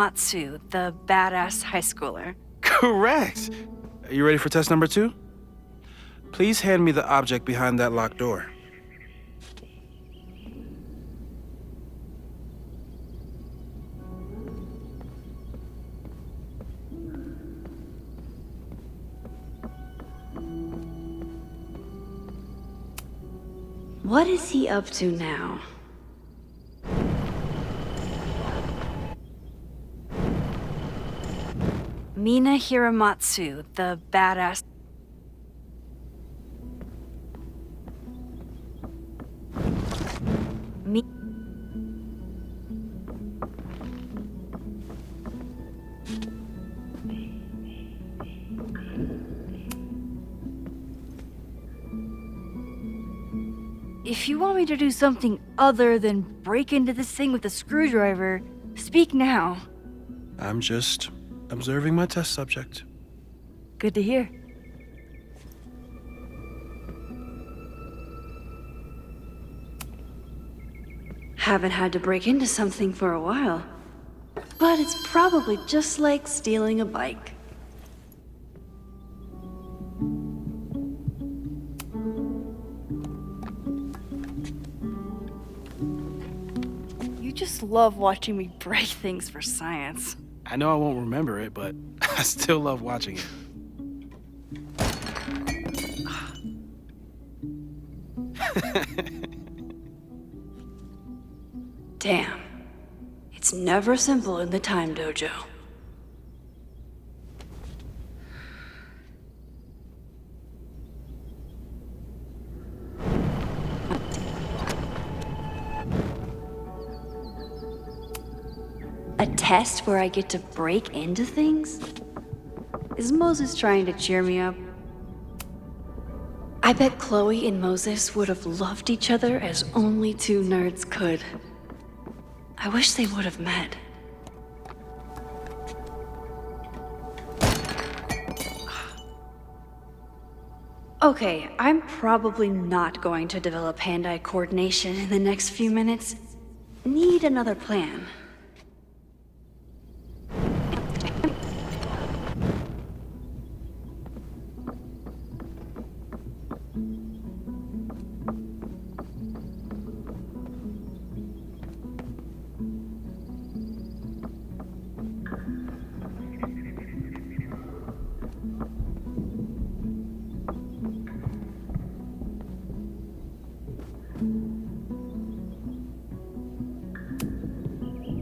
Matsu, the badass high schooler. Correct! Are you ready for test number 2? Please hand me the object behind that locked door. What is he up to now? Mina Hiramatsu, the badass. If you want me to do something other than break into this thing with a screwdriver, speak now. I'm just observing my test subject. Good to hear. Haven't had to break into something for a while. But it's probably just like stealing a bike. You just love watching me break things for science. I know I won't remember it, but I still love watching it. Damn. It's never simple in the time dojo. A test where I get to break into things? Is Moses trying to cheer me up? I bet Chloe and Moses would have loved each other as only two nerds could. I wish they would have met. Okay, I'm probably not going to develop hand-eye coordination in the next few minutes. Need another plan.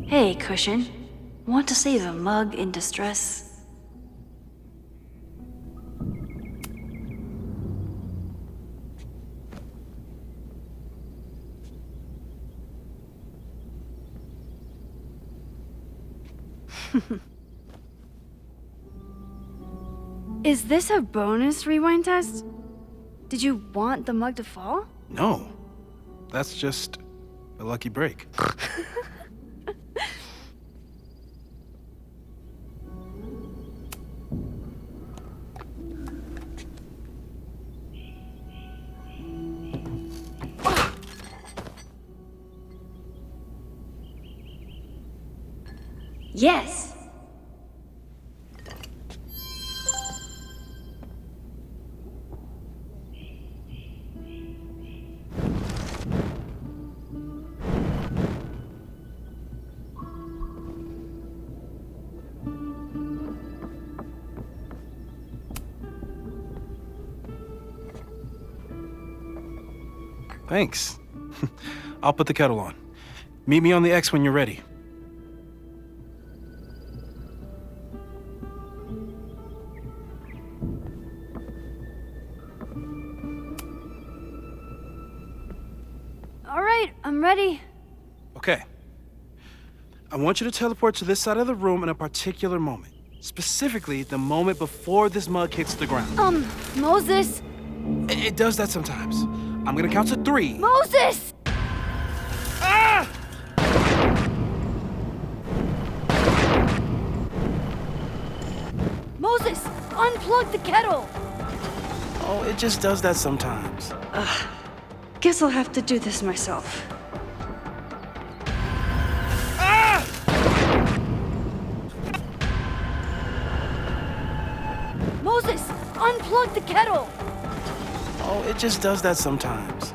Hey, Cushion. Want to save a mug in distress? Is this a bonus rewind test? Did you want the mug to fall? No, that's just a lucky break. Yes! Thanks. I'll put the kettle on. Meet me on the X when you're ready. All right, I'm ready. Okay. I want you to teleport to this side of the room in a particular moment. Specifically, the moment before this mug hits the ground. Moses! It does that sometimes. I'm gonna count to 3. Moses! Ah! Moses, unplug the kettle! Oh, it just does that sometimes. Guess I'll have to do this myself. Ah! unplug the kettle! Oh, it just does that sometimes.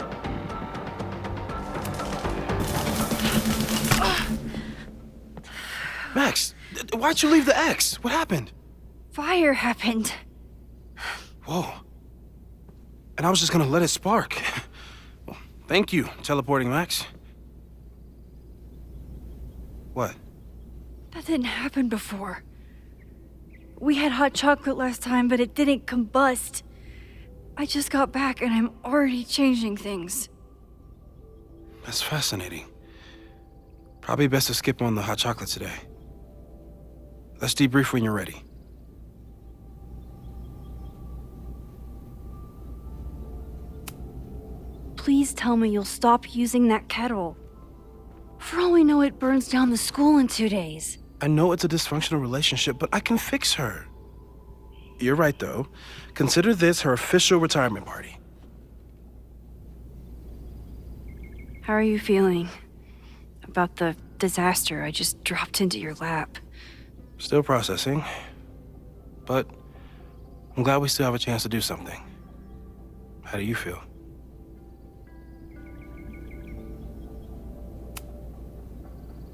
Max, why'd you leave the X? What happened? Fire happened. Whoa. And I was just gonna let it spark. Well, thank you, teleporting Max. What? That didn't happen before. We had hot chocolate last time, but it didn't combust. I just got back and I'm already changing things. That's fascinating. Probably best to skip on the hot chocolate today. Let's debrief when you're ready. Please tell me you'll stop using that kettle. For all we know, it burns down the school in 2 days. I know it's a dysfunctional relationship, but I can fix her. You're right, though. Consider this her official retirement party. How are you feeling about the disaster I just dropped into your lap? Still processing, but I'm glad we still have a chance to do something. How do you feel?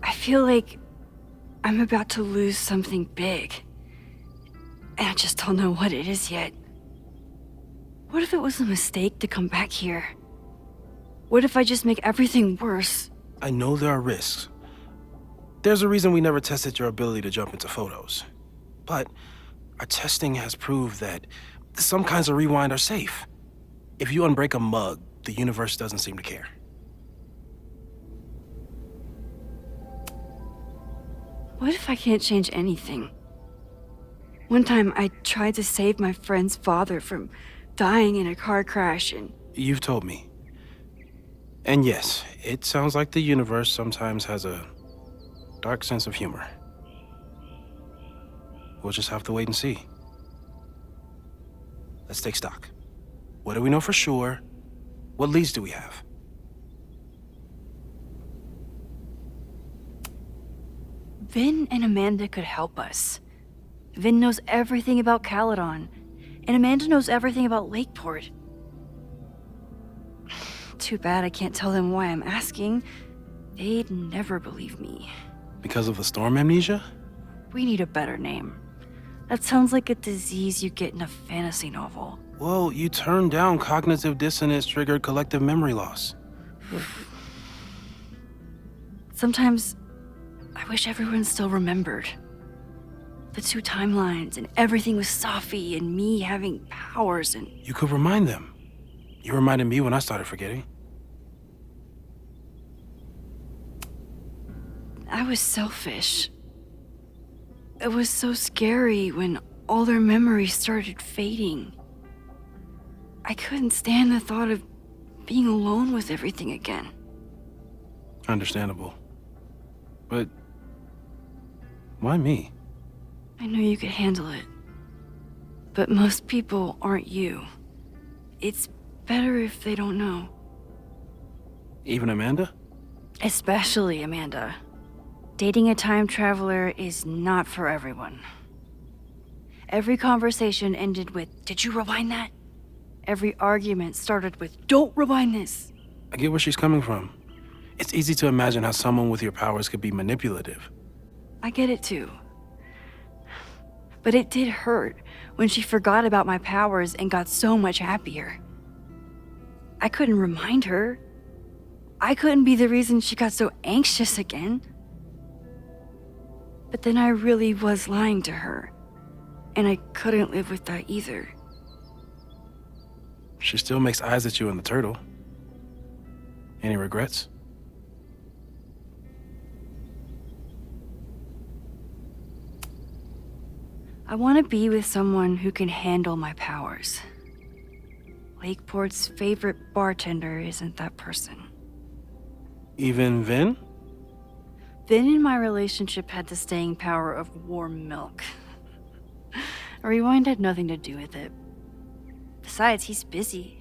I feel like I'm about to lose something big, and I just don't know what it is yet. What if it was a mistake to come back here? What if I just make everything worse? I know there are risks. There's a reason we never tested your ability to jump into photos. But our testing has proved that some kinds of rewind are safe. If you unbreak a mug, the universe doesn't seem to care. What if I can't change anything? One time I tried to save my friend's father from dying in a car crash and... You've told me. And yes, it sounds like the universe sometimes has a dark sense of humor. We'll just have to wait and see. Let's take stock. What do we know for sure? What leads do we have? Vin and Amanda could help us. Vin knows everything about Caledon, and Amanda knows everything about Lakeport. Too bad I can't tell them why I'm asking. They'd never believe me. Because of the storm amnesia? We need a better name. That sounds like a disease you get in a fantasy novel. Well, you turned down cognitive dissonance triggered collective memory loss. Sometimes I wish everyone still remembered. The 2 timelines and everything with Safi and me having powers and... You could remind them. You reminded me when I started forgetting. I was selfish. It was so scary when all their memories started fading. I couldn't stand the thought of being alone with everything again. Understandable. But why me? I know you could handle it. But most people aren't you. It's better if they don't know. Even Amanda? Especially Amanda. Dating a time traveler is not for everyone. Every conversation ended with, "Did you rewind that?" Every argument started with, "Don't rewind this." I get where she's coming from. It's easy to imagine how someone with your powers could be manipulative. I get it too. But it did hurt when she forgot about my powers and got so much happier. I couldn't remind her. I couldn't be the reason she got so anxious again. But then I really was lying to her, and I couldn't live with that either. She still makes eyes at you and the turtle. Any regrets? I want to be with someone who can handle my powers. Lakeport's favorite bartender isn't that person. Even Vin? Vin in my relationship had the staying power of warm milk. A rewind had nothing to do with it. Besides, he's busy,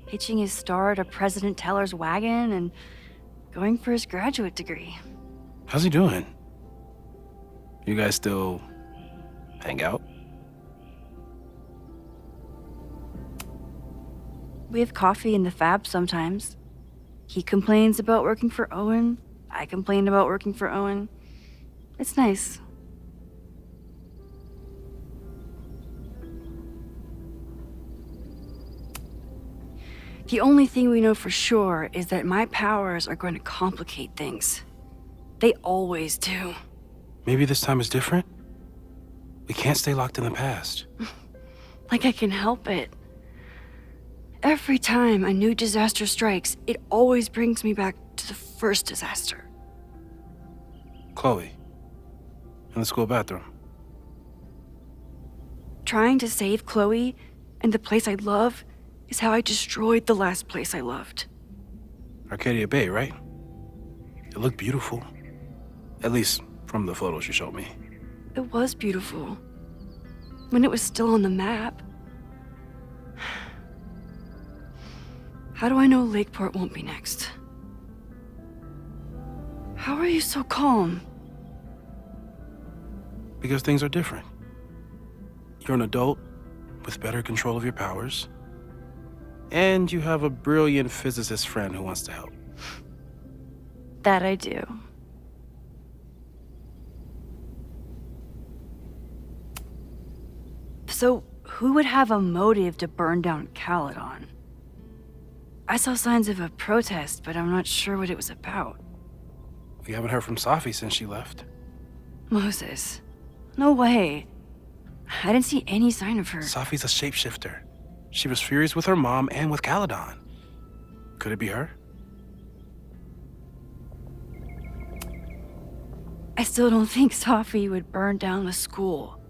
hitching his star to President Teller's wagon and going for his graduate degree. How's he doing? You guys still hang out? We have coffee in the Fab sometimes. He complains about working for Owen. I complain about working for Owen. It's nice. The only thing we know for sure is that my powers are going to complicate things. They always do. Maybe this time is different? We can't stay locked in the past. Like I can help it. Every time a new disaster strikes, it always brings me back to the first disaster. Chloe, in the school bathroom. Trying to save Chloe and the place I love is how I destroyed the last place I loved. Arcadia Bay, right? It looked beautiful. At least from the photos you showed me. It was beautiful. When it was still on the map. How do I know Lakeport won't be next? How are you so calm? Because things are different. You're an adult with better control of your powers. And you have a brilliant physicist friend who wants to help. That I do. So, who would have a motive to burn down Caledon? I saw signs of a protest, but I'm not sure what it was about. We haven't heard from Safi since she left. Moses. No way. I didn't see any sign of her. Safi's a shapeshifter. She was furious with her mom and with Caledon. Could it be her? I still don't think Safi would burn down the school.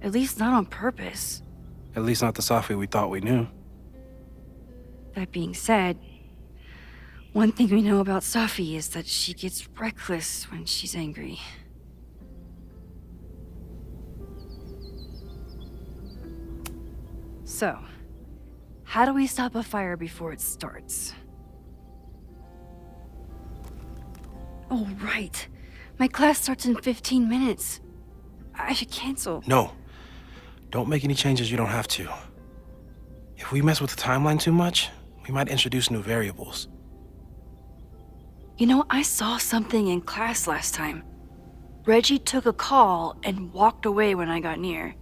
At least not on purpose. At least not the Safi we thought we knew. That being said, one thing we know about Safi is that she gets reckless when she's angry. So, how do we stop a fire before it starts? Oh, right. My class starts in 15 minutes. I should cancel. No. Don't make any changes you don't have to. If we mess with the timeline too much, we might introduce new variables. You know, I saw something in class last time. Reggie took a call and walked away when I got near.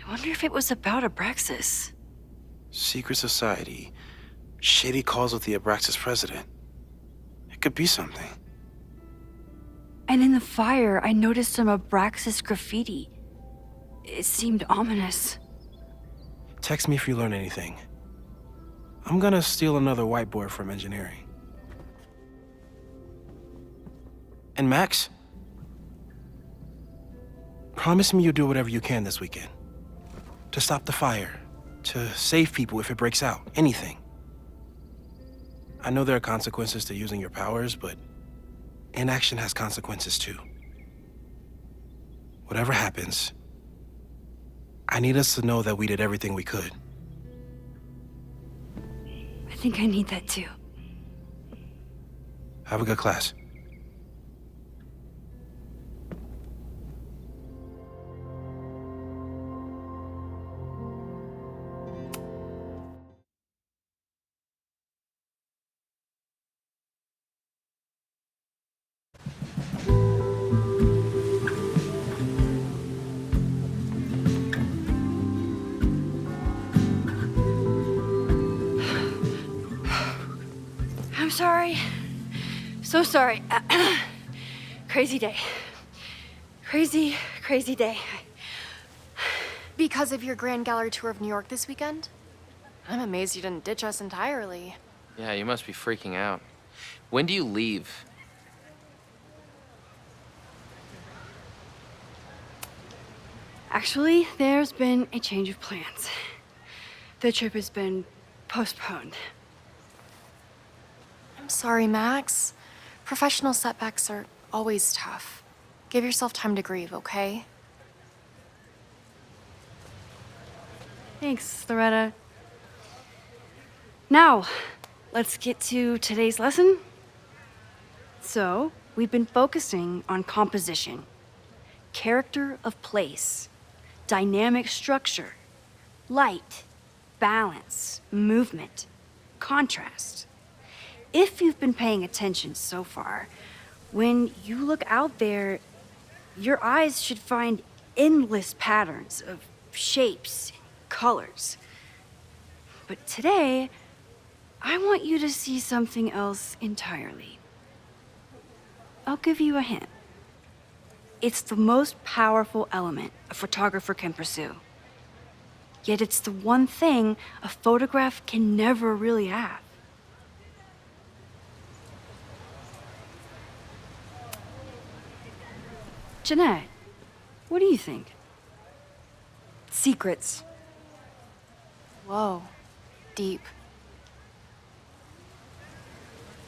I wonder if it was about Abraxas. Secret society. Shady calls with the Abraxas president. It could be something. And in the fire, I noticed some Abraxas graffiti. It seemed ominous. Text me if you learn anything. I'm gonna steal another whiteboard from engineering. And Max? Promise me you'll do whatever you can this weekend. To stop the fire. To save people if it breaks out. Anything. I know there are consequences to using your powers, but inaction has consequences too. Whatever happens, I need us to know that we did everything we could. I think I need that too. Have a good class. I'm sorry. So sorry. Crazy day. Crazy day. Because of your Grand Gallery tour of New York this weekend? I'm amazed you didn't ditch us entirely. Yeah, you must be freaking out. When do you leave? Actually, there's been a change of plans. The trip has been postponed. I'm sorry, Max. Professional setbacks are always tough. Give yourself time to grieve, okay? Thanks, Loretta. Now, let's get to today's lesson. So, we've been focusing on composition, character of place, dynamic structure, light, balance, movement, contrast. If you've been paying attention so far, when you look out there, your eyes should find endless patterns of shapes, colors. But today, I want you to see something else entirely. I'll give you a hint. It's the most powerful element a photographer can pursue. Yet it's the one thing a photograph can never really have. Jeanette, what do you think? Secrets. Whoa. Deep.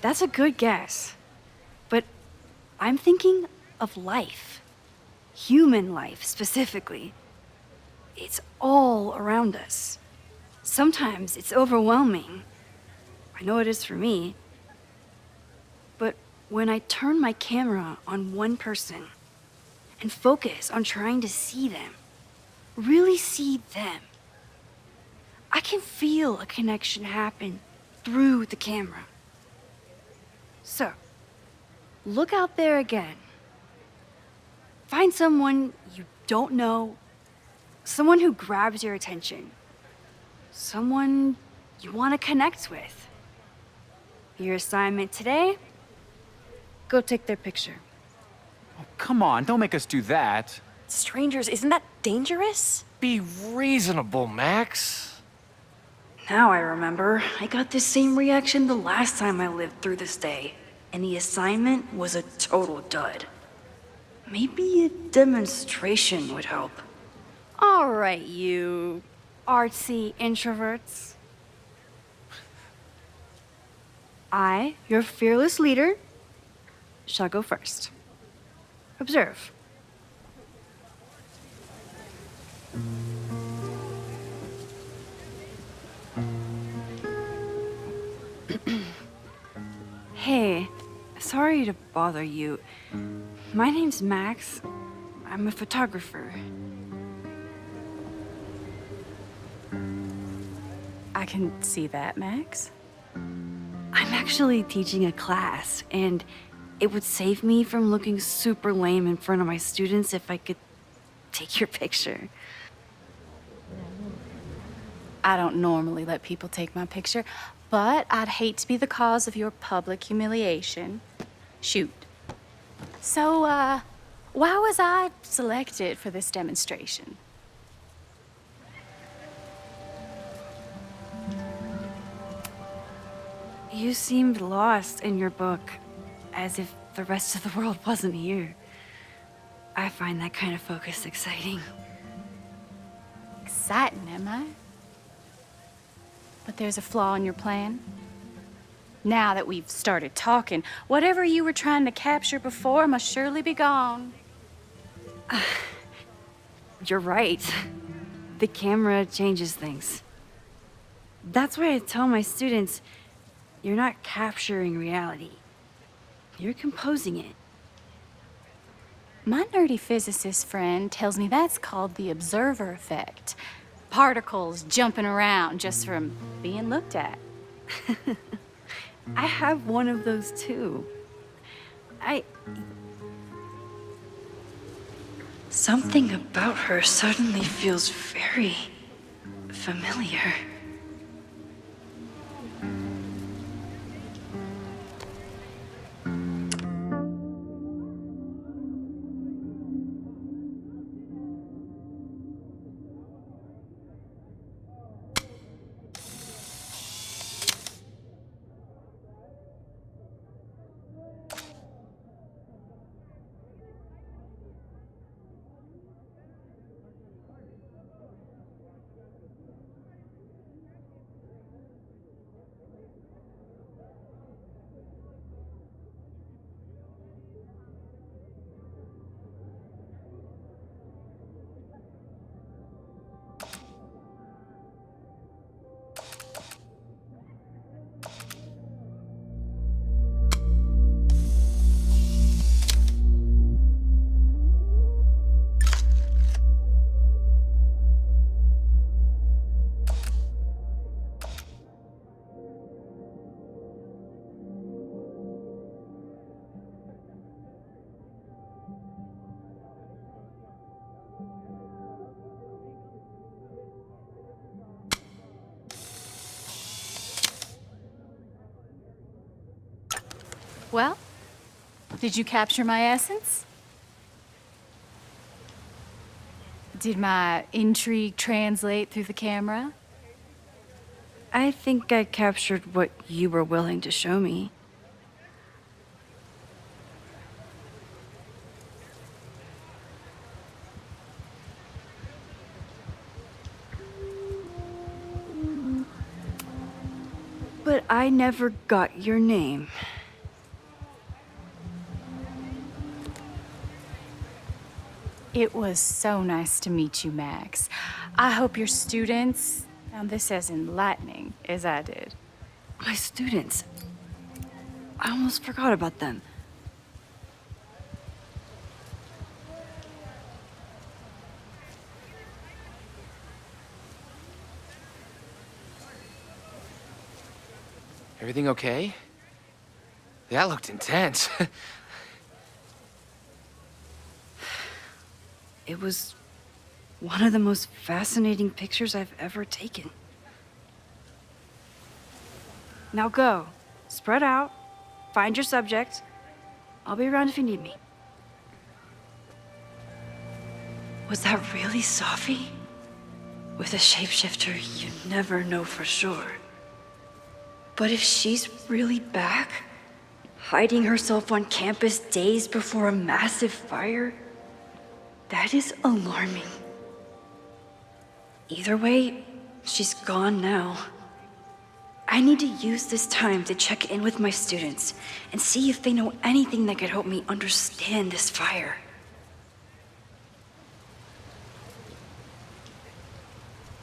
That's a good guess. But I'm thinking of life. Human life, specifically. It's all around us. Sometimes it's overwhelming. I know it is for me. But when I turn my camera on one person and focus on trying to see them, really see them, I can feel a connection happen through the camera. So, look out there again. Find someone you don't know, someone who grabs your attention, someone you want to connect with. Your assignment today? Go take their picture. Oh, come on, don't make us do that. Strangers, isn't that dangerous? Be reasonable, Max. Now I remember, I got the same reaction the last time I lived through this day, and the assignment was a total dud. Maybe a demonstration would help. All right, you artsy introverts. I, your fearless leader, shall go first. Observe. Hey, sorry to bother you. My name's Max. I'm a photographer. I can see that, Max. I'm actually teaching a class, and it would save me from looking super lame in front of my students if I could take your picture. I don't normally let people take my picture, but I'd hate to be the cause of your public humiliation. Shoot. So, why was I selected for this demonstration? You seemed lost in your book, as if the rest of the world wasn't here. I find that kind of focus exciting. Exciting, am I? But there's a flaw in your plan. Now that we've started talking, whatever you were trying to capture before must surely be gone. You're right. The camera changes things. That's why I tell my students, you're not capturing reality. You're composing it. My nerdy physicist friend tells me that's called the observer effect. Particles jumping around just from being looked at. I have one of those too. Something about her suddenly feels very familiar. Well, did you capture my essence? Did my intrigue translate through the camera? I think I captured what you were willing to show me. But I never got your name. It was so nice to meet you, Max. I hope your students found this as enlightening as I did. My students. I almost forgot about them. Everything okay? That looked intense. It was one of the most fascinating pictures I've ever taken. Now go. Spread out. Find your subject. I'll be around if you need me. Was that really Safi? With a shapeshifter, you never know for sure. But if she's really back, hiding herself on campus days before a massive fire, that is alarming. Either way, she's gone now. I need to use this time to check in with my students and see if they know anything that could help me understand this fire.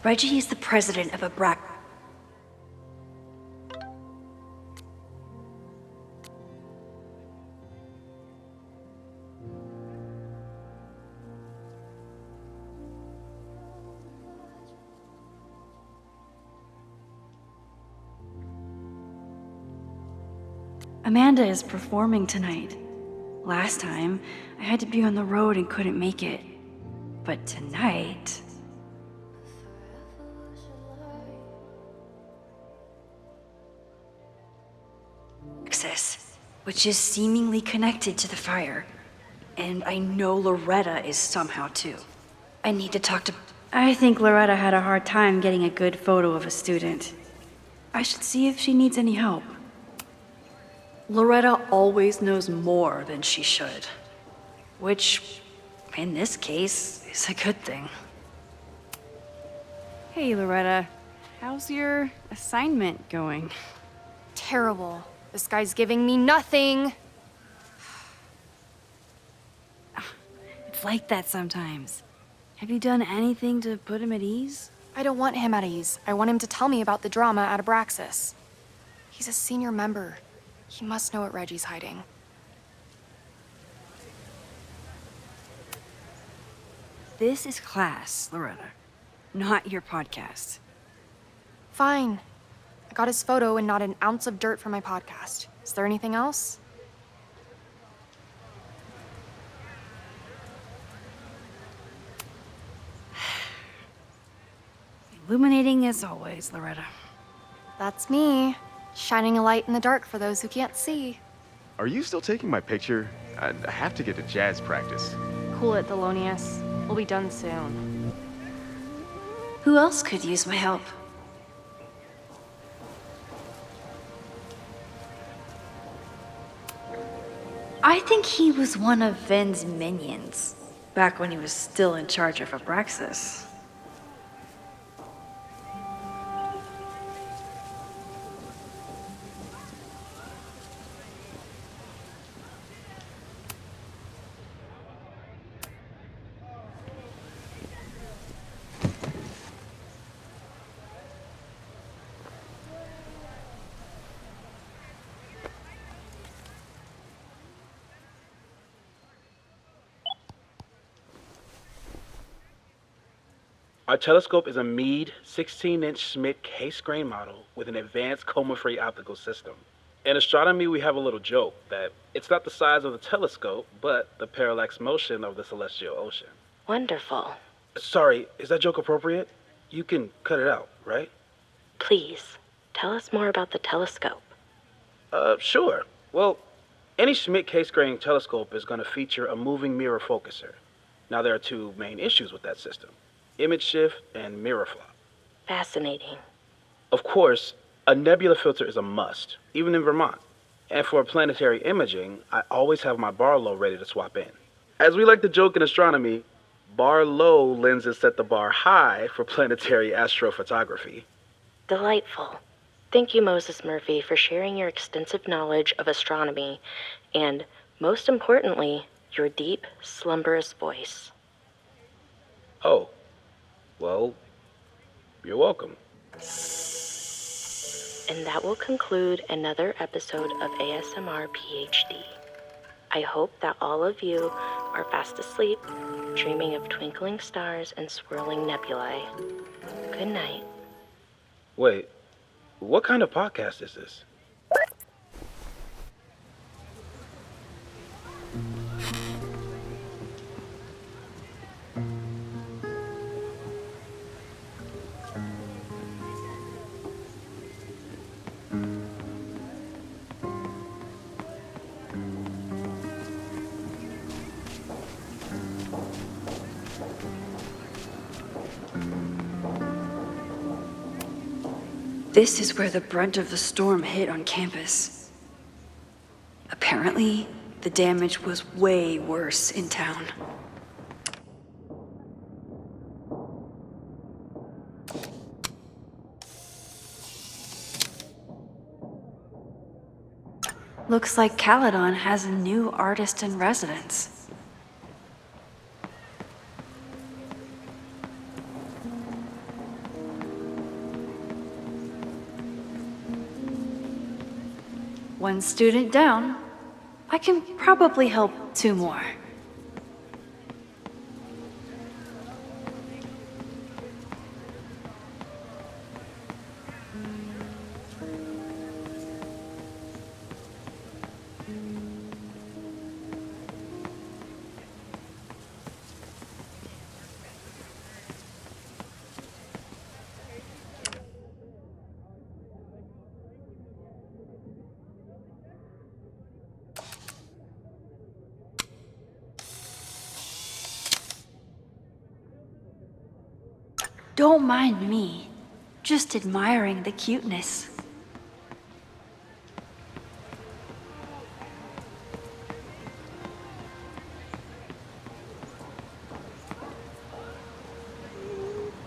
Reggie is the president of a Amanda is performing tonight. Last time, I had to be on the road and couldn't make it. But tonight... Access, which is seemingly connected to the fire. And I know Loretta is somehow too. I need to talk to... I think Loretta had a hard time getting a good photo of a student. I should see if she needs any help. Loretta always knows more than she should. Which, in this case, is a good thing. Hey, Loretta. How's your assignment going? Terrible. This guy's giving me nothing. It's like that sometimes. Have you done anything to put him at ease? I don't want him at ease. I want him to tell me about the drama at Abraxas. He's a senior member. He must know what Reggie's hiding. This is class, Loretta, not your podcast. Fine. I got his photo and not an ounce of dirt for my podcast. Is there anything else? Illuminating as always, Loretta. That's me. Shining a light in the dark for those who can't see. Are you still taking my picture? I have to get to jazz practice. Cool it, Thelonious. We'll be done soon. Who else could use my help? I think he was one of Ven's minions, back when he was still in charge of Abraxas. Our telescope is a Meade 16-inch Schmidt case-grain model with an advanced coma-free optical system. In astronomy, we have a little joke that it's not the size of the telescope, but the parallax motion of the celestial ocean. Wonderful. Sorry, is that joke appropriate? You can cut it out, right? Please, tell us more about the telescope. Sure. Well, Any Schmidt case-grading telescope is going to feature a moving mirror focuser. Now, there are two main issues with that system: image shift and mirror flop. Fascinating. Of course, a nebula filter is a must, even in Vermont. And for planetary imaging, I always have my bar low ready to swap in. As we like to joke in astronomy, bar low lenses set the bar high for planetary astrophotography. Delightful. Thank you, Moses Murphy, for sharing your extensive knowledge of astronomy and, most importantly, your deep, slumberous voice. Oh, well, you're welcome. And that will conclude another episode of ASMR PhD. I hope that all of you are fast asleep, dreaming of twinkling stars and swirling nebulae. Good night. Wait, what kind of podcast is this? This is where the brunt of the storm hit on campus. Apparently, the damage was way worse in town. Looks like Caledon has a new artist in residence. One student down. I can probably help two more. Don't mind me, just admiring the cuteness.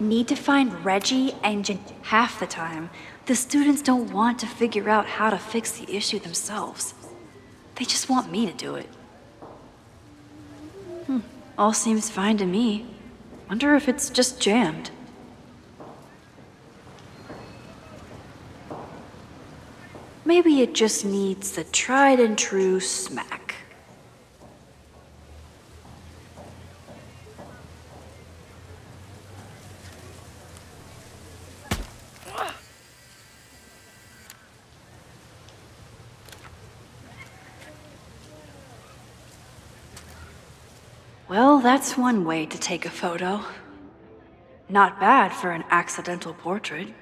Need to find Reggie and half the time, the students don't want to figure out how to fix the issue themselves. They just want me to do it. All seems fine to me. Wonder if it's just jammed. Maybe it just needs the tried and true smack. Well, that's one way to take a photo. Not bad for an accidental portrait.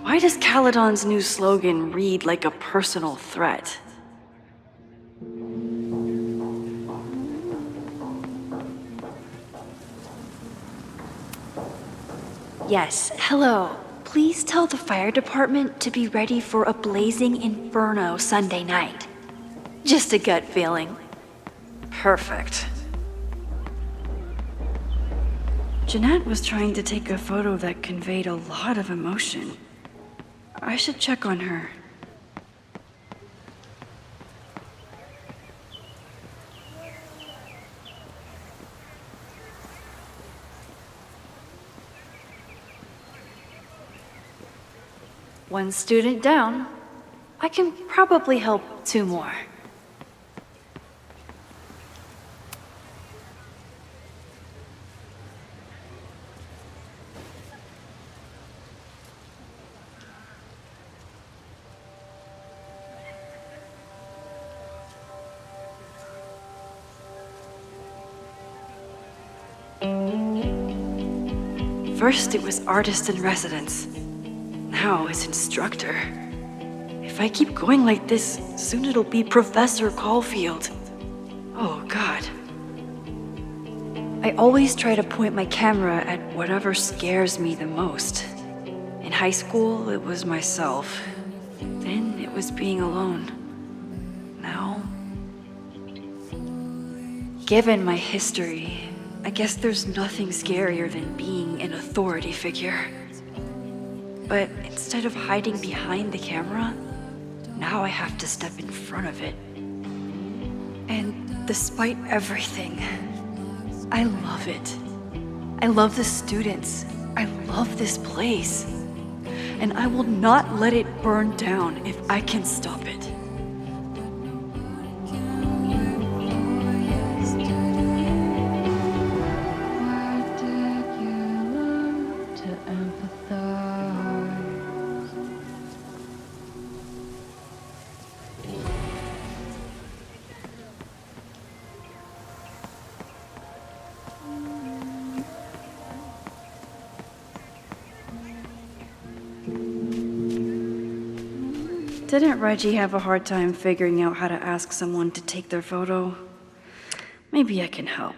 Why does Caledon's new slogan read like a personal threat? Yes, hello. Please tell the fire department to be ready for a blazing inferno Sunday night. Just a gut feeling. Perfect. Jeanette was trying to take a photo that conveyed a lot of emotion. I should check on her. One student down. I can probably help 2 more. First it was artist in residence. Now it's instructor. If I keep going like this, soon it'll be Professor Caulfield. Oh, God. I always try to point my camera at whatever scares me the most. In high school, it was myself. Then it was being alone. Now, given my history, I guess there's nothing scarier than being an authority figure. But instead of hiding behind the camera, now I have to step in front of it. And despite everything, I love it. I love the students. I love this place. And I will not let it burn down if I can stop it. Didn't Reggie have a hard time figuring out how to ask someone to take their photo? Maybe I can help.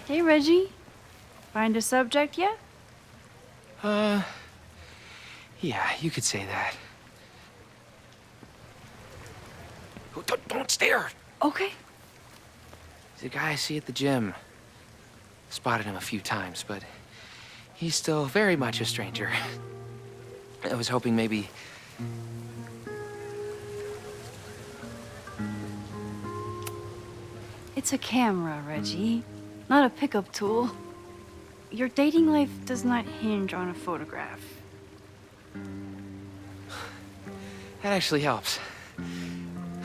Hey, Reggie. Find a subject yet? Yeah, you could say that. Oh, don't stare. Okay. He's a guy I see at the gym. Spotted him a few times, but he's still very much a stranger. I was hoping maybe... It's a camera, Reggie, not a pickup tool. Your dating life does not hinge on a photograph. That actually helps.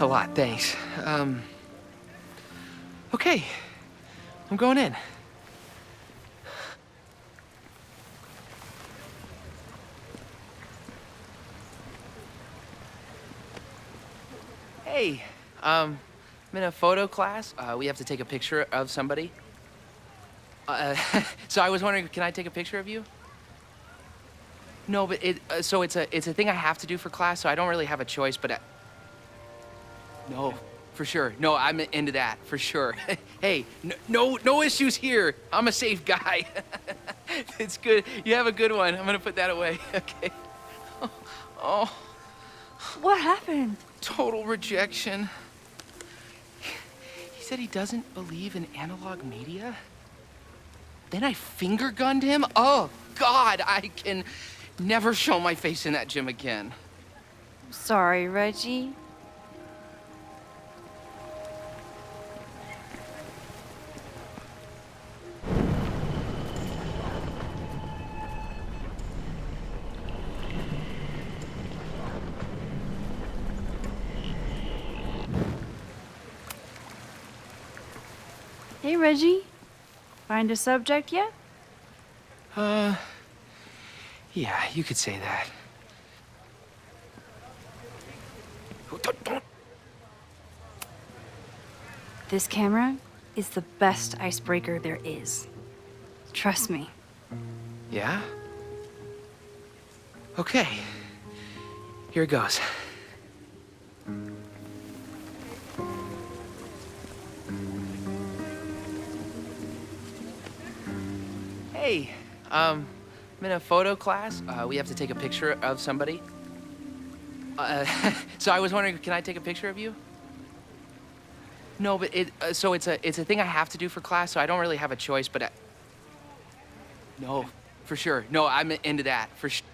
A lot, thanks. Okay. I'm going in. Hey, I'm in a photo class. We have to take a picture of somebody. So I was wondering, can I take a picture of you? No, but it's a thing I have to do for class, so I don't really have a choice, but no, for sure. No, I'm into that, for sure. Hey, no issues here. I'm a safe guy. It's good. You have a good one. I'm gonna put that away. Okay. Oh. What happened? Total rejection. He said he doesn't believe in analog media. Then I finger gunned him? Oh, God, I can never show my face in that gym again. Sorry, Reggie. Hey, Reggie. Find a subject yet? Yeah, you could say that. Oh, don't. This camera is the best icebreaker there is. Trust me. Yeah? Okay. Here it goes. Hey, I'm in a photo class. We have to take a picture of somebody. So I was wondering, can I take a picture of you? No, but it's a thing I have to do for class, so I don't really have a choice, but no, for sure. No, I'm into that, for sure.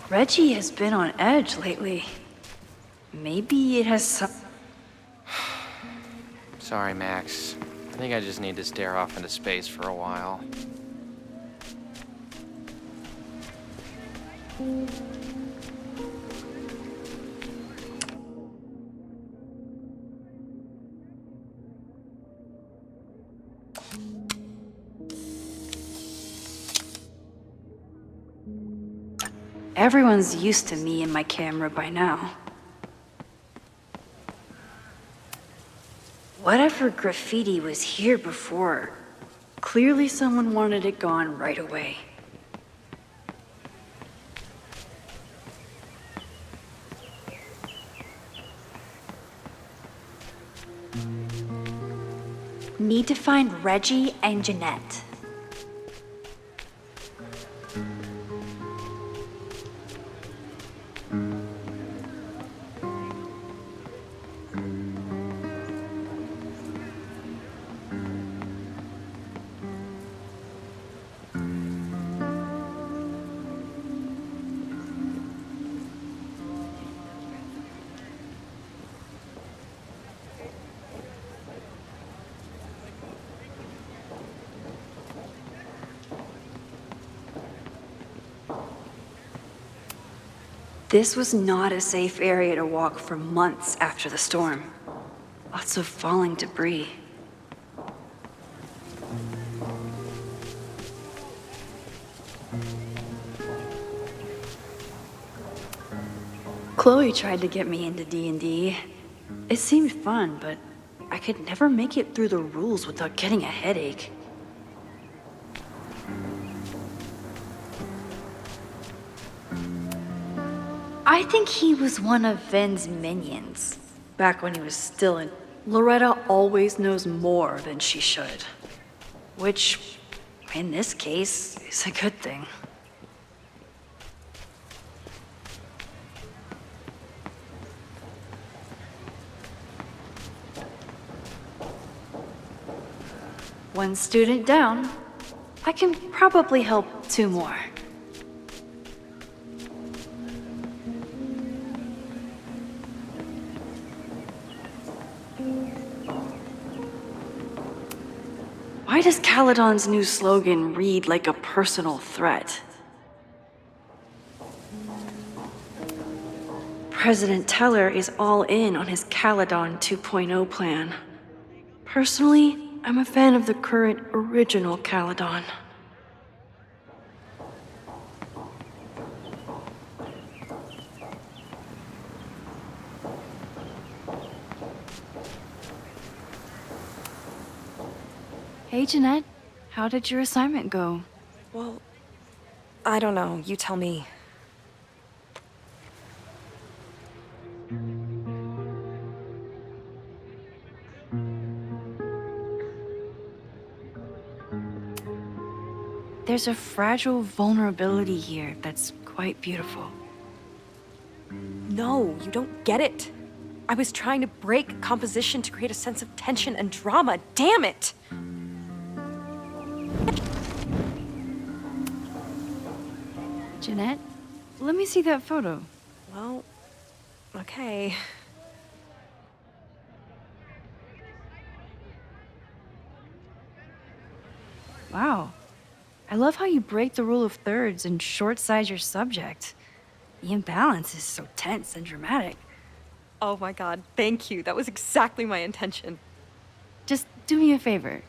Reggie has been on edge lately. Maybe it has some... Sorry, Max. I think I just need to stare off into space for a while. Everyone's used to me and my camera by now. Whatever graffiti was here before, clearly someone wanted it gone right away. Need to find Reggie and Jeanette. This was not a safe area to walk for months after the storm. Lots of falling debris. Chloe tried to get me into D&D. It seemed fun, but I could never make it through the rules without getting a headache. I think he was one of Ven's minions, back when he was still in... Loretta always knows more than she should. Which, in this case, is a good thing. One student down. I can probably help 2 more. Why does Caledon's new slogan read like a personal threat? President Teller is all in on his Caledon 2.0 plan. Personally, I'm a fan of the current original Caledon. Hey, Jeanette. How did your assignment go? Well, I don't know. You tell me. There's a fragile vulnerability here that's quite beautiful. No, you don't get it. I was trying to break composition to create a sense of tension and drama. Damn it! Jeanette, let me see that photo. Well, okay. Wow. I love how you break the rule of thirds and short-size your subject. The imbalance is so tense and dramatic. Oh my god, thank you. That was exactly my intention. Just do me a favor.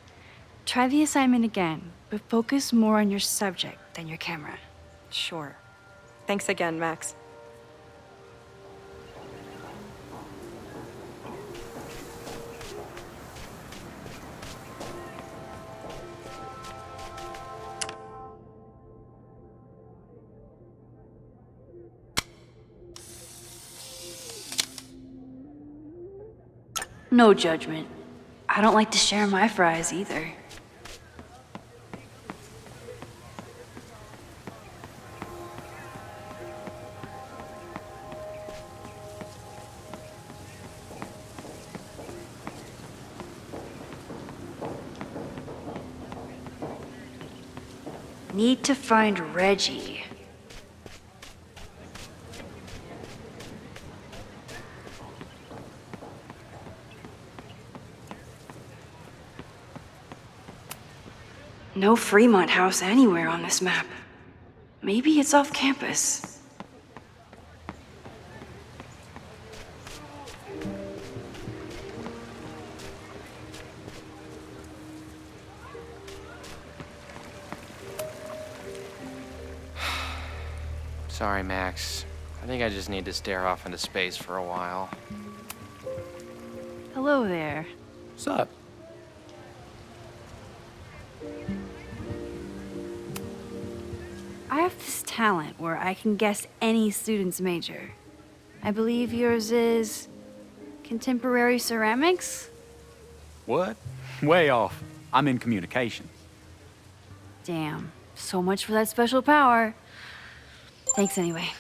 Try the assignment again, but focus more on your subject than your camera. Sure. Thanks again, Max. No judgment. I don't like to share my fries either. Need to find Reggie. No Fremont House anywhere on this map. Maybe it's off campus. Sorry, Max. I think I just need to stare off into space for a while. Hello there. What's up? I have this talent where I can guess any student's major. I believe yours is contemporary ceramics? What? Way off. I'm in communications. Damn, so much for that special power. Thanks anyway.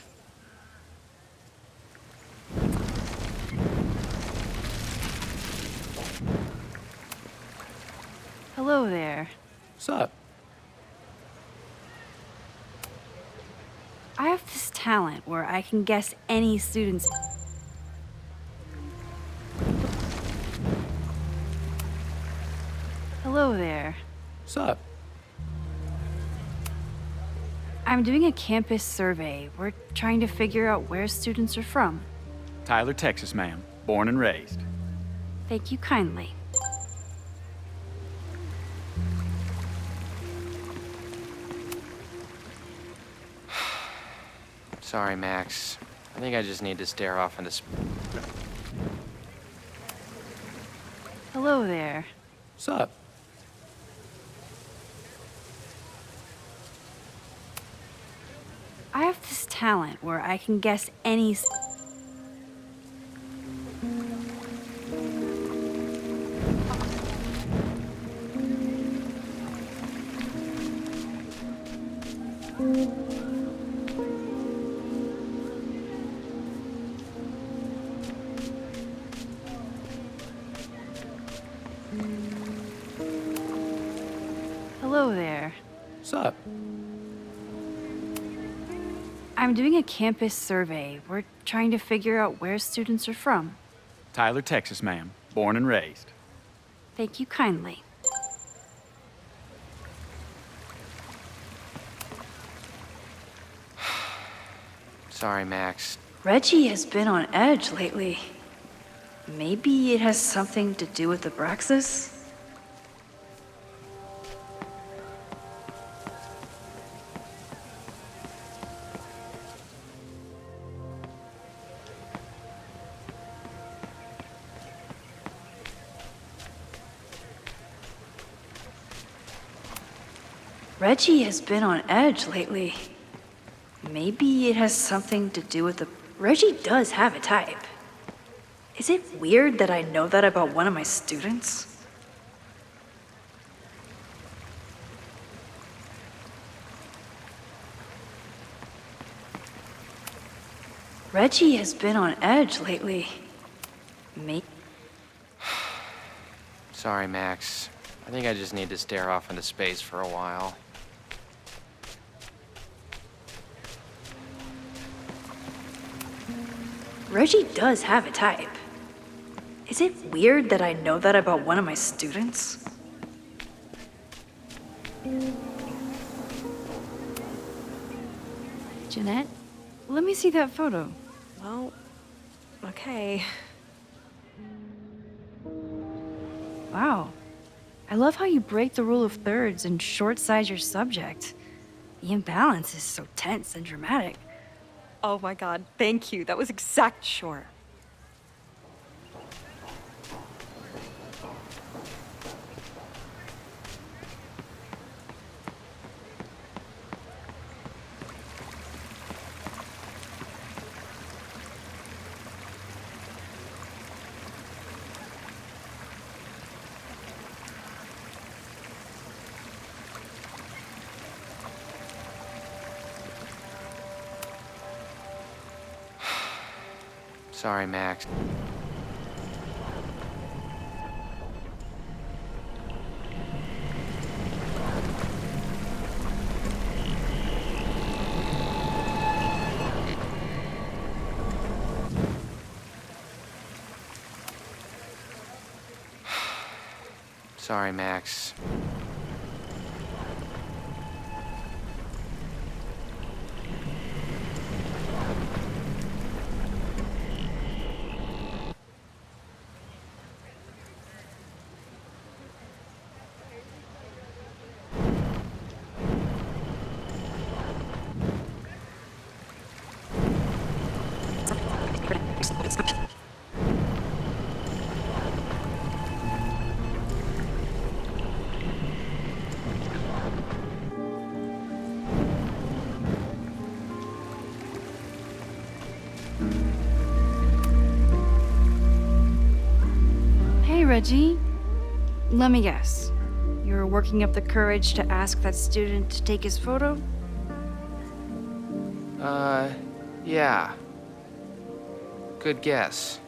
Hello there. What's up? I have this talent where I can guess any student's... Hello there. What's up? I'm doing a campus survey. We're trying to figure out where students are from. Tyler, Texas, ma'am. Born and raised. Thank you kindly. Sorry, Max. I think I just need to stare off into Hello there. What's up? I have this talent where I can guess any... Hello there. What's up? I'm doing a campus survey. We're trying to figure out where students are from. Tyler, Texas, ma'am. Born and raised. Thank you kindly. Sorry, Max. Reggie has been on edge lately. Maybe it has something to do with the Braxis? Reggie has been on edge lately. Maybe it has something to do with the... Reggie does have a type. Is it weird that I know that about one of my students? Reggie has been on edge lately. Sorry, Max. I think I just need to stare off into space for a while. Reggie does have a type. Is it weird that I know that about one of my students? Jeanette, let me see that photo. Well, okay. Wow. I love how you break the rule of thirds and short-size your subject. The imbalance is so tense and dramatic. Oh my god, thank you. That was exact short. Sorry, Max. Sorry, Max. Hey, Reggie. Let me guess. You're working up the courage to ask that student to take his photo? Yeah. Good guess.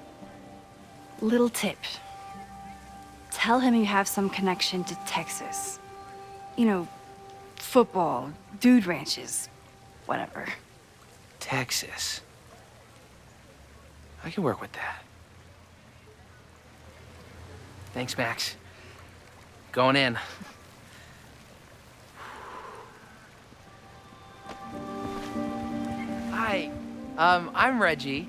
Little tip. Tell him you have some connection to Texas. You know, football, dude ranches, whatever. Texas. I can work with that. Thanks, Max. Going in. Hi. I'm Reggie.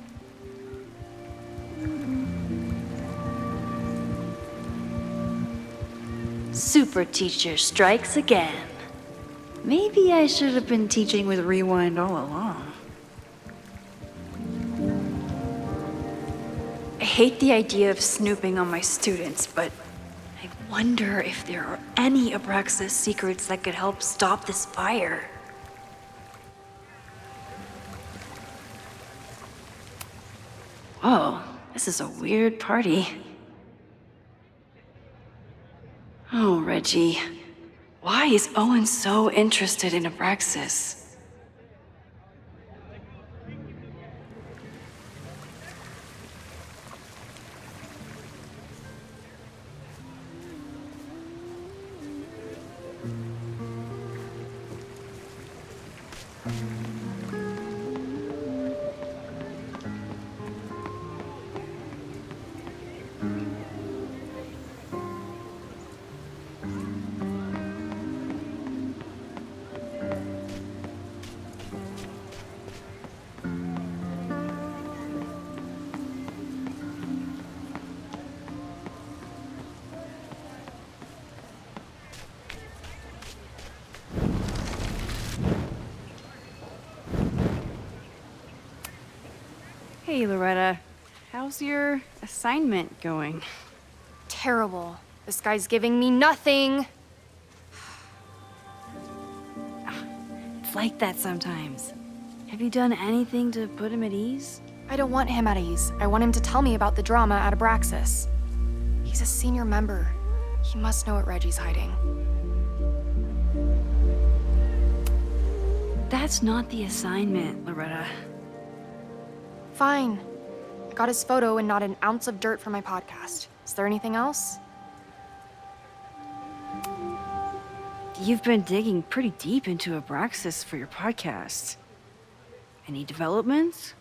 Super teacher strikes again. Maybe I should have been teaching with Rewind all along. I hate the idea of snooping on my students, but I wonder if there are any Abraxas secrets that could help stop this fire. Whoa, this is a weird party. Oh, Reggie. Why is Owen so interested in Abraxas? Hey, Loretta. How's your assignment going? Terrible. This guy's giving me nothing. It's like that sometimes. Have you done anything to put him at ease? I don't want him at ease. I want him to tell me about the drama at Abraxas. He's a senior member. He must know what Reggie's hiding. That's not the assignment, Loretta. Fine. I got his photo and not an ounce of dirt for my podcast. Is there anything else? You've been digging pretty deep into Abraxas for your podcast. Any developments?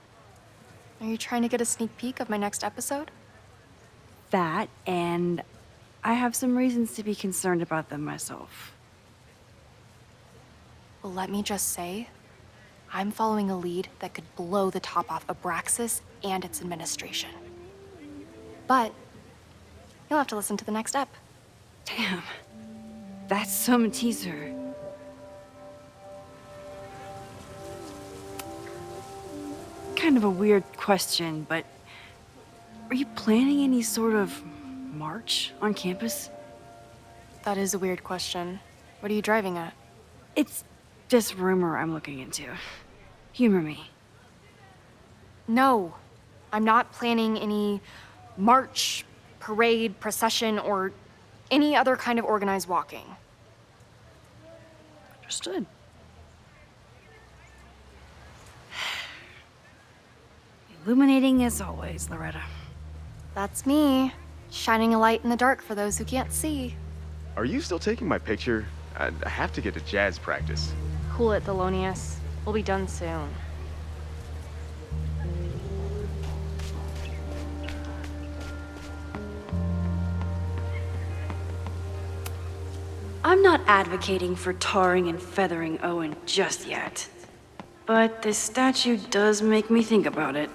Are you trying to get a sneak peek of my next episode? That, and I have some reasons to be concerned about them myself. Well, let me just say, I'm following a lead that could blow the top off Abraxas and its administration. But you'll have to listen to the next ep. Damn, that's some teaser. Kind of a weird question, but are you planning any sort of march on campus? That is a weird question. What are you driving at? It's just rumor I'm looking into. Humor me. No, I'm not planning any march, parade, procession, or any other kind of organized walking. Understood. Illuminating as always, Loretta. That's me, shining a light in the dark for those who can't see. Are you still taking my picture? I have to get to jazz practice. Cool it, Thelonious. We'll be done soon. I'm not advocating for tarring and feathering Owen just yet. But this statue does make me think about it.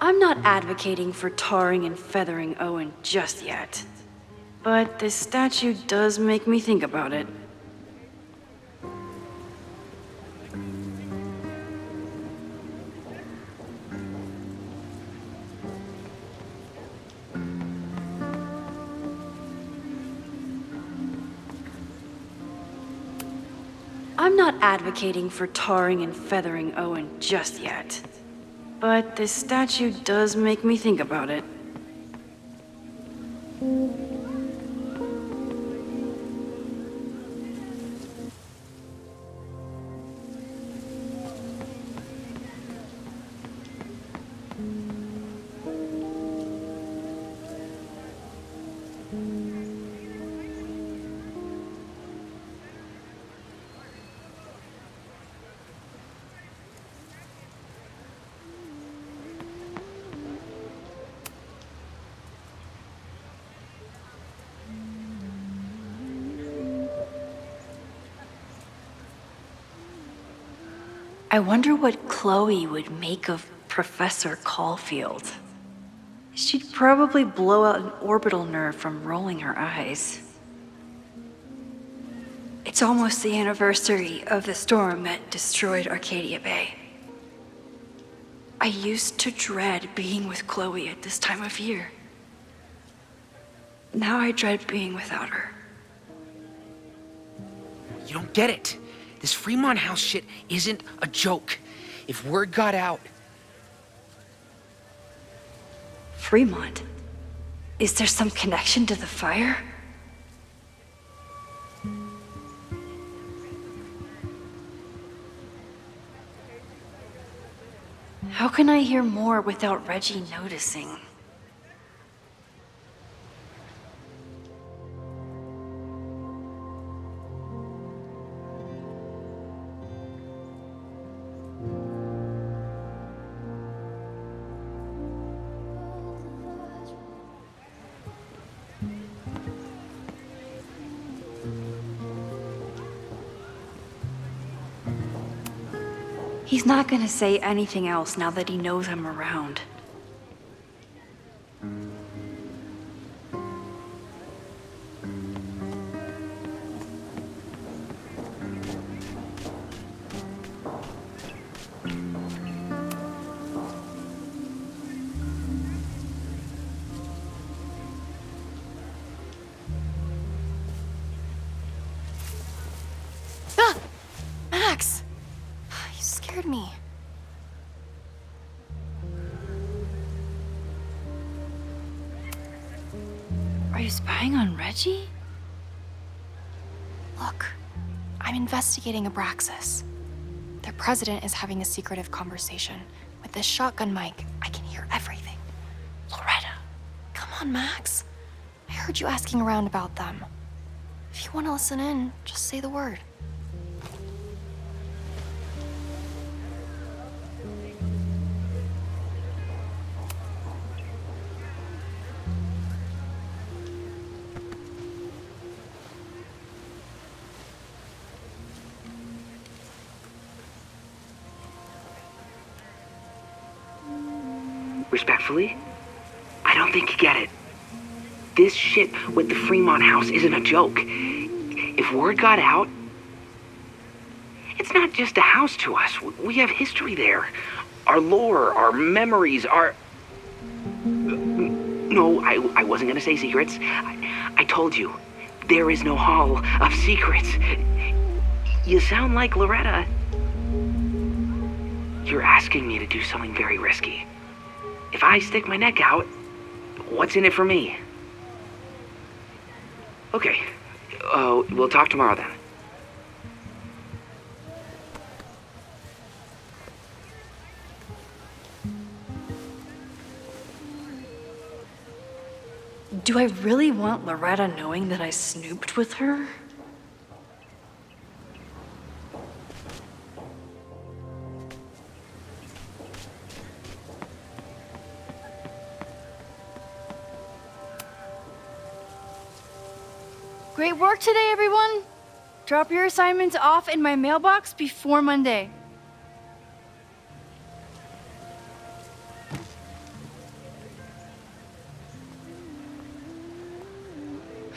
I'm not advocating for tarring and feathering Owen just yet. But this statue does make me think about it. I'm not advocating for tarring and feathering Owen just yet. But this statue does make me think about it. I wonder what Chloe would make of Professor Caulfield. She'd probably blow out an orbital nerve from rolling her eyes. It's almost the anniversary of the storm that destroyed Arcadia Bay. I used to dread being with Chloe at this time of year. Now I dread being without her. You don't get it. This Fremont House shit isn't a joke. If word got out... Fremont? Is there some connection to the fire? How can I hear more without Reggie noticing? He's not gonna say anything else now that he knows I'm around. Ah! Max! You scared me. Are you spying on Reggie? Look, I'm investigating Abraxas. Their president is having a secretive conversation. With this shotgun mic, I can hear everything. Loretta, come on, Max. I heard you asking around about them. If you want to listen in, just say the word. Respectfully, I don't think you get it. This shit with the Fremont House isn't a joke. If word got out, it's not just a house to us. We have history there. Our lore, our memories, our... No, I wasn't gonna say secrets. I told you, there is no hall of secrets. You sound like Loretta. You're asking me to do something very risky. If I stick my neck out, what's in it for me? Okay, we'll talk tomorrow then. Do I really want Loretta knowing that I snooped with her? Great work today, everyone! Drop your assignments off in my mailbox before Monday.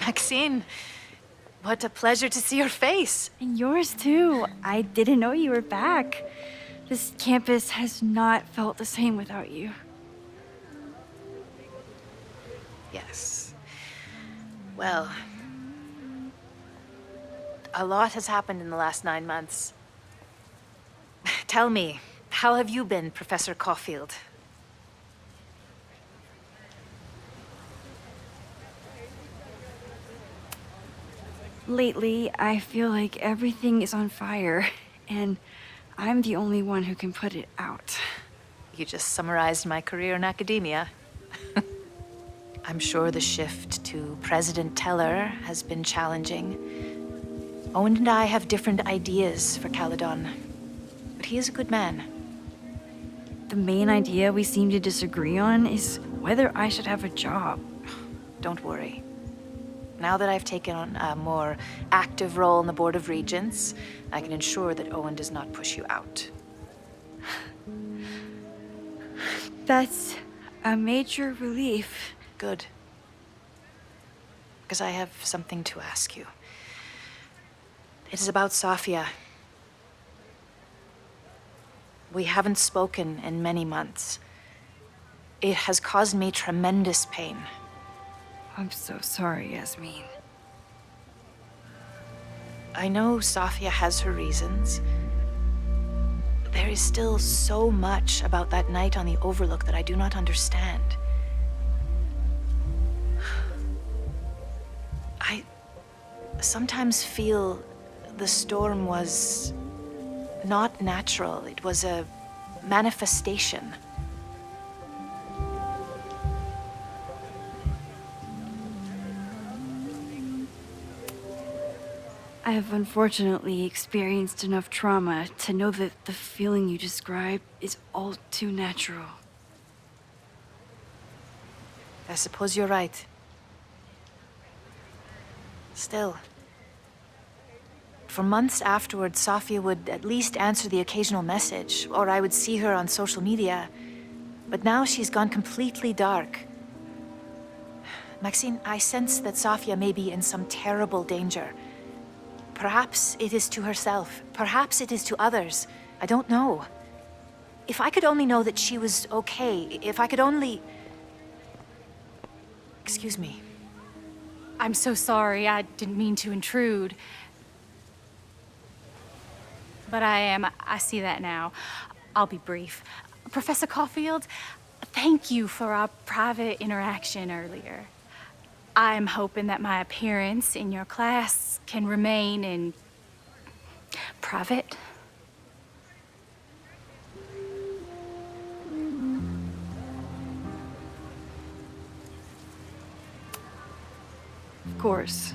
Maxine, what a pleasure to see your face. And yours too. I didn't know you were back. This campus has not felt the same without you. Yes. Well, a lot has happened in the last 9 months. Tell me, how have you been, Professor Caulfield? Lately, I feel like everything is on fire, and I'm the only one who can put it out. You just summarized my career in academia. I'm sure the shift to President Teller has been challenging. Owen and I have different ideas for Caledon, but he is a good man. The main idea we seem to disagree on is whether I should have a job. Don't worry. Now that I've taken on a more active role in the Board of Regents, I can ensure that Owen does not push you out. That's a major relief. Good. Because I have something to ask you. It is about Safia. We haven't spoken in many months. It has caused me tremendous pain. I'm so sorry, Yasmin. I know Safia has her reasons. There is still so much about that night on the Overlook that I do not understand. I sometimes feel the storm was not natural. It was a manifestation. I have unfortunately experienced enough trauma to know that the feeling you describe is all too natural. I suppose you're right. Still, for months afterward, Safia would at least answer the occasional message, or I would see her on social media. But now she's gone completely dark. Maxine, I sense that Safia may be in some terrible danger. Perhaps it is to herself. Perhaps it is to others. I don't know. If I could only know that she was okay, if I could only... Excuse me. I'm so sorry. I didn't mean to intrude. But I see that now. I'll be brief. Professor Caulfield, thank you for our private interaction earlier. I'm hoping that my appearance in your class can remain in private. Of course.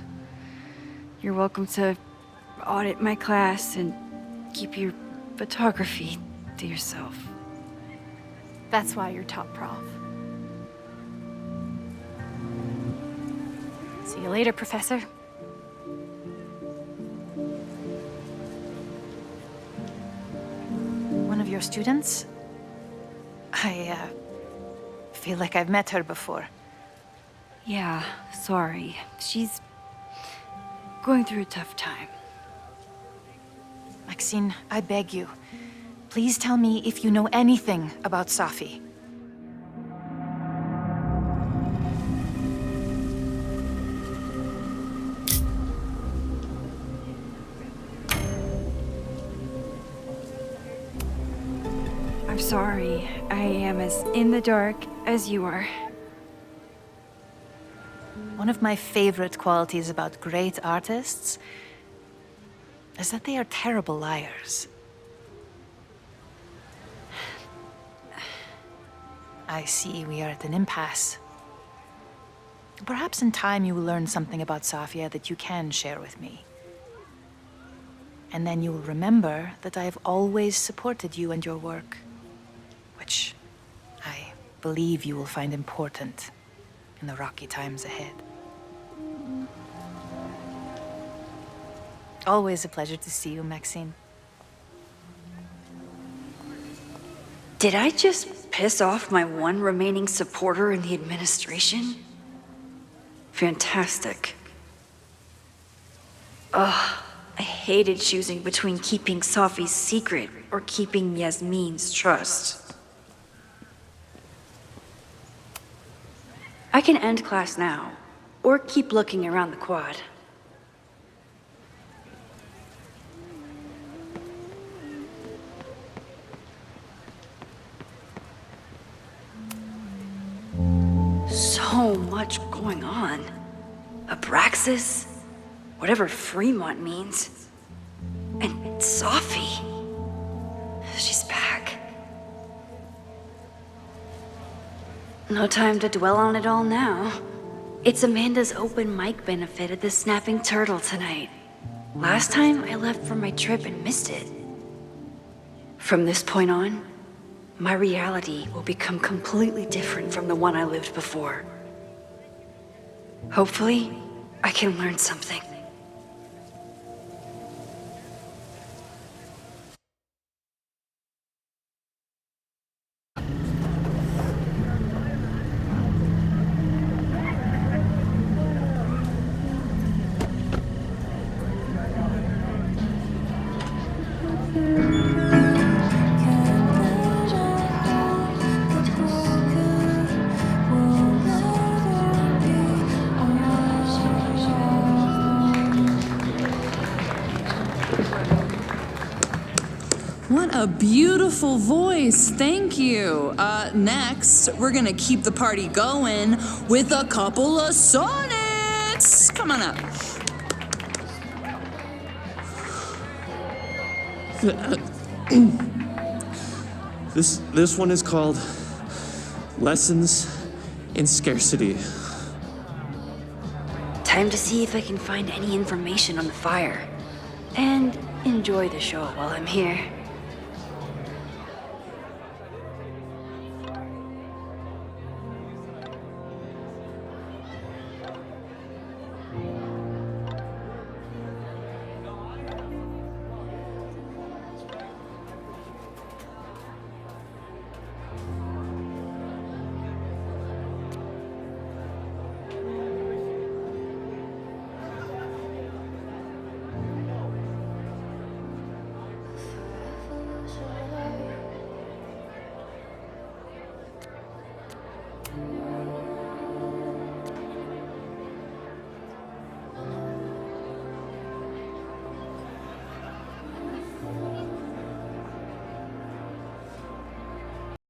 You're welcome to audit my class and keep your photography to yourself. That's why you're top prof. See you later, Professor. One of your students? I feel like I've met her before. Yeah, sorry. She's going through a tough time. Maxine, I beg you. Please tell me if you know anything about Safi. I'm sorry. I am as in the dark as you are. One of my favorite qualities about great artists is that they are terrible liars. I see we are at an impasse. Perhaps in time you will learn something about Safia that you can share with me. And then you will remember that I have always supported you and your work, which I believe you will find important in the rocky times ahead. Always a pleasure to see you, Maxine. Did I just piss off my one remaining supporter in the administration? Fantastic. Ugh, I hated choosing between keeping Safi's secret or keeping Yasmin's trust. I can end class now, or keep looking around the quad. So much going on. Abraxas, whatever Fremont means, and Safi. She's back. No time to dwell on it all now. It's Amanda's open mic benefit at the Snapping Turtle tonight. Last time I left for my trip and missed it. From this point on, my reality will become completely different from the one I lived before. Hopefully, I can learn something. What a beautiful voice, thank you. Next, we're gonna keep the party going with a couple of sonnets. Come on up. This one is called Lessons in Scarcity. Time to see if I can find any information on the fire. And enjoy the show while I'm here.